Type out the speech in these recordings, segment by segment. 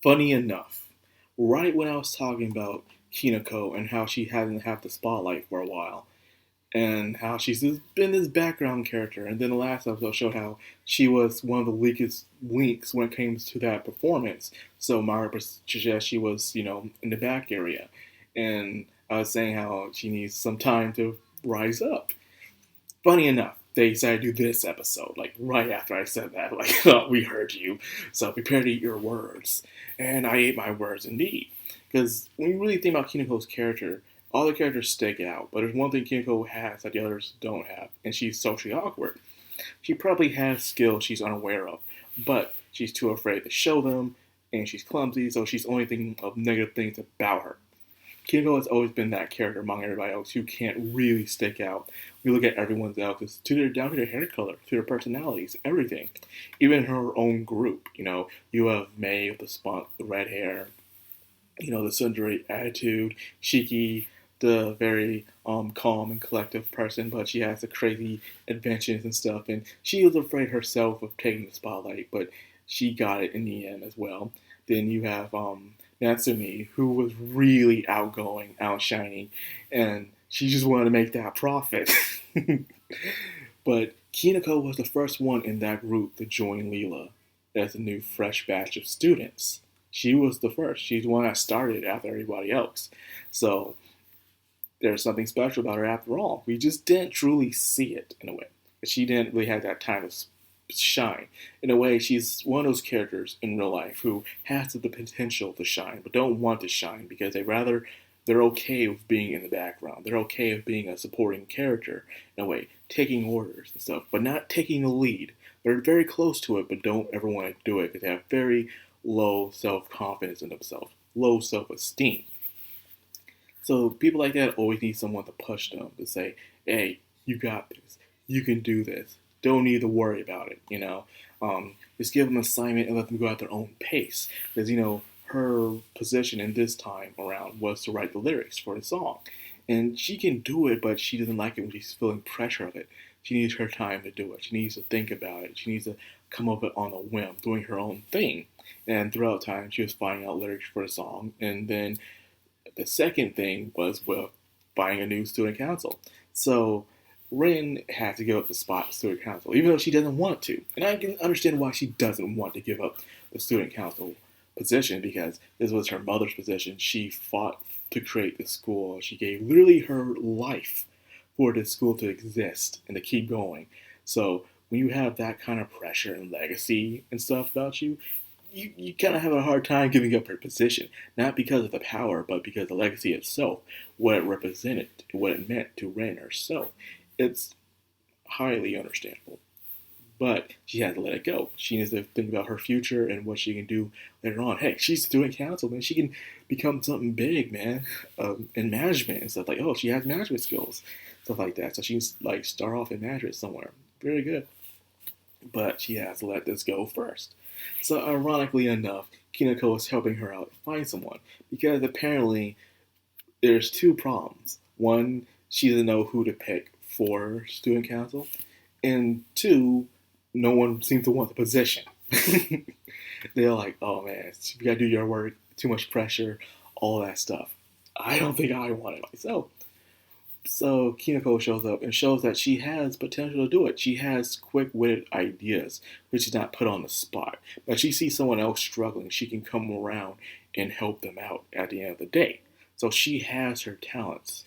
Funny enough, right when I was talking about Kinako and how she hasn't had the spotlight for a while, and how she's been this background character, and then the last episode showed how she was one of the weakest links when it came to that performance. So Mara suggests she was, in the back area, and I was saying how she needs some time to rise up. Funny enough, they decided to do this episode, like right after I said that, like, oh, we heard you, so prepare to eat your words. And I ate my words indeed. Because when you really think about Kinako's character, all the characters stick out, but there's one thing Kinako has that the others don't have, and she's socially awkward. She probably has skills she's unaware of, but she's too afraid to show them, and she's clumsy, so she's only thinking of negative things about her. Kingo has always been that character among everybody else who can't really stick out. We look at everyone else down to their hair color, to their personalities, everything. Even her own group, you have May with the spunk, the red hair, the tsundere attitude, Shiki, the very calm and collective person, but she has the crazy inventions and stuff, and she was afraid herself of taking the spotlight, but she got it in the end as well. Then you have Natsumi, who was really outgoing, outshining, and she just wanted to make that profit. But Kinako was the first one in that group to join Leela as a new fresh batch of students. She was the first. She's the one that started after everybody else. So there's something special about her after all. We just didn't truly see it in a way. She didn't really have that time to shine. In a way, she's one of those characters in real life who has the potential to shine, but don't want to shine because they're okay with being in the background. They're okay with being a supporting character in a way, taking orders and stuff, but not taking the lead. They're very close to it, but don't ever want to do it because they have very low self-confidence in themselves, low self-esteem. So people like that always need someone to push them to say, "Hey, you got this. You can do this. Don't need to worry about it." Just give them an assignment and let them go at their own pace. Because her position in this time around was to write the lyrics for the song, and she can do it, but she doesn't like it when she's feeling pressure of it. She needs her time to do it. She needs to think about it. She needs to come up with it on a whim, doing her own thing. And throughout time, she was finding out lyrics for the song, and then the second thing was, well, buying a new student council. So Rin had to give up the spot student council, even though she doesn't want to. And I can understand why she doesn't want to give up the student council position, because this was her mother's position. She fought to create this school. She gave literally her life for this school to exist and to keep going. So when you have that kind of pressure and legacy and stuff about you, you kind of have a hard time giving up her position, not because of the power, but because the legacy itself, what it represented, what it meant to Ren herself. It's highly understandable. But she had to let it go. She needs to think about her future and what she can do later on. Hey, she's doing council, man. She can become something big, man, in management and stuff. Like, oh, she has management skills, stuff like that. So she can start off in management somewhere. Very good. But she has to let this go first. So ironically enough, Kinako is helping her out find someone, because apparently there's two problems. One, she doesn't know who to pick for student council, and two, no one seems to want the position. They're like, oh man, you gotta do your work, too much pressure, all that stuff. I don't think I want it myself. So Kinako shows up and shows that she has potential to do it. She has quick-witted ideas, which is not put on the spot. But she sees someone else struggling, she can come around and help them out at the end of the day. So she has her talents,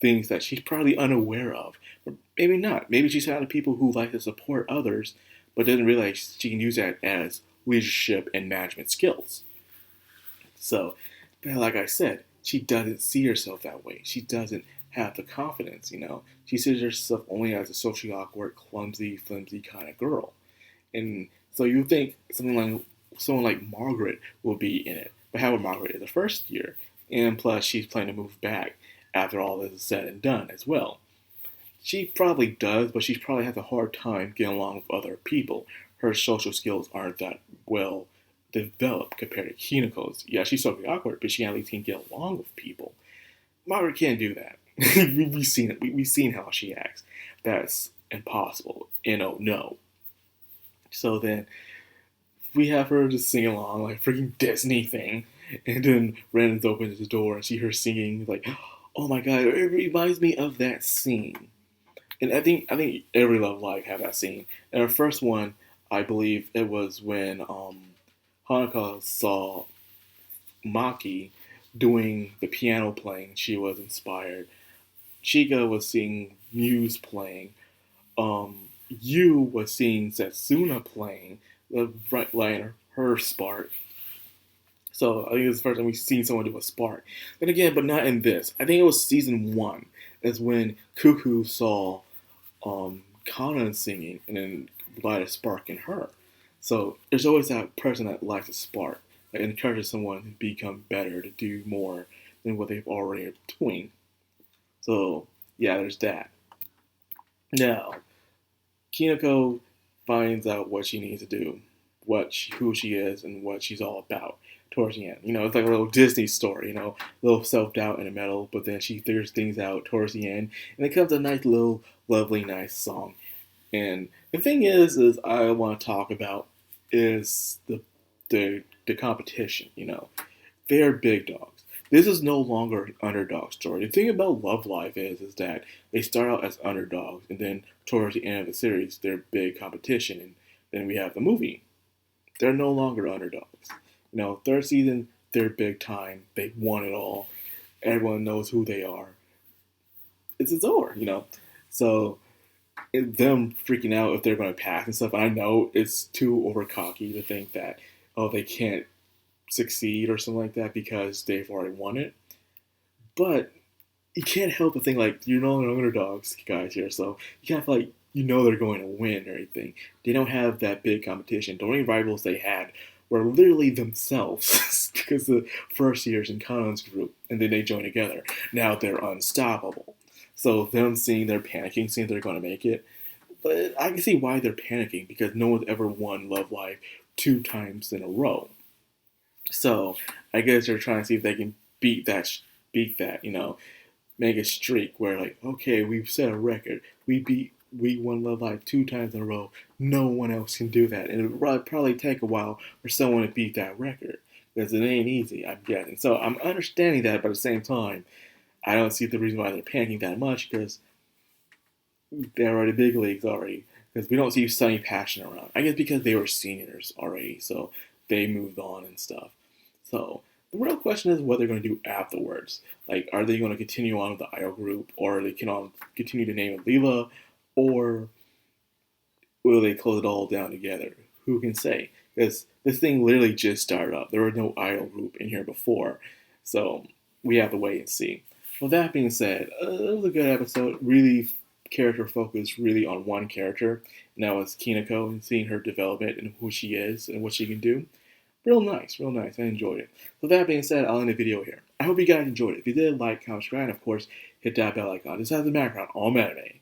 things that she's probably unaware of. Or maybe not. Maybe she's found people who like to support others, but doesn't realize she can use that as leadership and management skills. So, like I said, she doesn't see herself that way. She doesn't have the confidence. She sees herself only as a socially awkward, clumsy, flimsy kind of girl. And so you think someone like Margaret will be in it. But how would Margaret in the first year? And plus, she's planning to move back after all this is said and done as well. She probably does, but she probably has a hard time getting along with other people. Her social skills aren't that well developed compared to Kinako's. Yeah, she's socially awkward, but she at least can get along with people. Margaret can't do that. We've seen it. We've seen how she acts. That's impossible. No. So then, we have her just sing along like freaking Disney thing, and then Brandon opens the door and see her singing like, oh my god, it reminds me of that scene. And I think every Love Live had that scene. And our first one, I believe it was when Hanukkah saw Maki doing the piano playing. She was inspired. Chica was seeing Muse playing. Yu was seeing Setsuna playing, right, like her spark. So I think it's the first time we've seen someone do a spark. Then again, but not in this. I think it was season one. Is when Cuckoo saw Kana singing and then light a spark in her. So there's always that person that lights a spark, that encourages someone to become better, to do more than what they've already are doing. So yeah, there's that. Now, Kinako finds out what she needs to do, who she is, and what she's all about towards the end. It's like a little Disney story, a little self-doubt in the middle, but then she figures things out towards the end, and it comes a nice little, lovely, nice song. And the thing is I want to talk about is the competition, They're big dogs. This is no longer an underdog story. The thing about Love Live is that they start out as underdogs, and then towards the end of the series, they're big competition, and then we have the movie. They're no longer underdogs. Third season, they're big time. They won it all. Everyone knows who they are. It's over, So, them freaking out if they're going to pass and stuff, I know it's too over cocky to think that, they can't succeed or something like that because they've already won it. But you can't help but think, like, you're no longer underdogs, guys, here. So, you kind of feel like, they're going to win or anything. They don't have that big competition. The only rivals they had were literally themselves because the first years in Kanon's group, and then they join together. Now they're unstoppable. So them seeing they're panicking, seeing they're going to make it. But I can see why they're panicking because no one's ever won Love Live 2 times in a row. So I guess they're trying to see if they can beat that, make a streak where like, okay, we've set a record. We won Love Live 2 times in a row. No one else can do that. And it would probably take a while for someone to beat that record. Because it ain't easy, I'm guessing. So I'm understanding that, but at the same time, I don't see the reason why they're panicking that much because they're already big leagues already. Because we don't see Sunny Passion around. I guess because they were seniors already, so they moved on and stuff. So the real question is what they're going to do afterwards. Like, are they going to continue on with the idol group, or they can continue to name it Leela, or will they close it all down together? Who can say? Because this thing literally just started up. There was no idol group in here before. So we have to wait and see. Well, that being said, it was a good episode. Really character focused really on one character. And that was Kinako, and seeing her development and who she is and what she can do. Real nice, real nice. I enjoyed it. So that being said, I'll end the video here. I hope you guys enjoyed it. If you did, like, comment, subscribe, and of course, hit that bell icon. This has the background, all anime.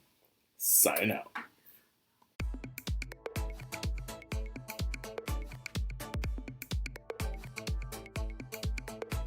Signing out.